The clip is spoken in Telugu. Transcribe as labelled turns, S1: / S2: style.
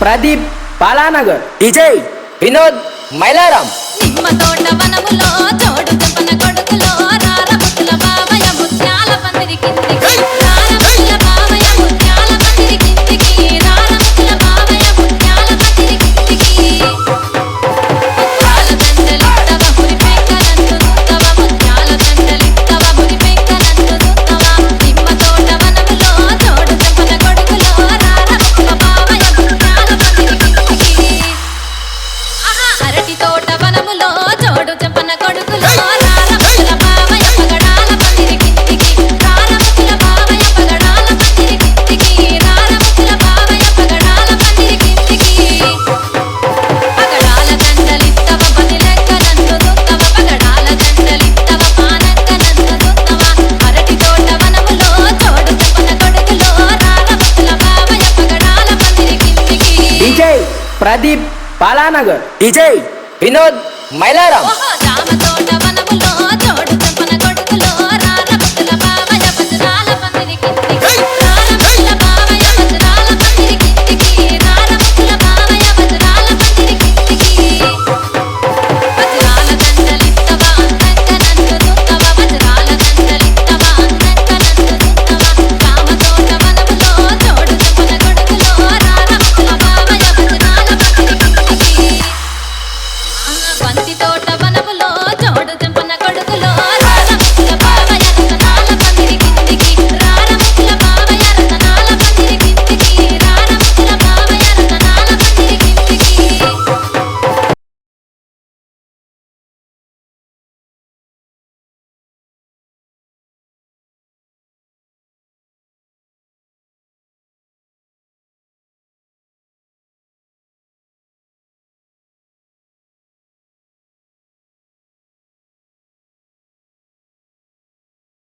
S1: ప్రదీప్ బాలానగర్, డీజే వినోద్ మైలారాం.
S2: నిమ్మ తోట వనములో చోడు చెప్పన కొడుకులో రారముల బావయ్య ముత్యాల పందిరి కిందికి రారముల బావయ్య ముత్యాల పందిరి కిందికి రారముల బావయ్య ముత్యాల పందిరి కిందికి ముత్యాల దండలిత్తవ గురి పెంక నన్ను చూత్తవ ముత్యాల దండలిత్తవ గురి పెంక నన్ను చూత్తవ నిమ్మ తోట వనములో చోడు చెప్పన కొడుకులో రారముల బావయ్య ముత్యాల పందిరి కిందికి అరటి తోట వనములో చోడు చెప్పన కొడుకులో రారముల బావయ్య పగడాల పందిరి కిందికి రారముల బావయ్య పగడాల పందిరి కిందికి రారముల బావయ్య పగడాల పందిరి కిందికి పగడాల దండలిత్తవ పని లెక్క నన్ను చూత్తవ పగడాల దండలిత్తవ పానంక నన్ను చూత్తవ అరటి తోట వనములో చోడు చెప్పన కొడుకులో రారముల బావయ్య పగడాల పందిరి కిందికి
S1: డీజే ప్రదీప్ బాలానగర్, డీజే వినోద్ మైలారాం.
S2: ఓహో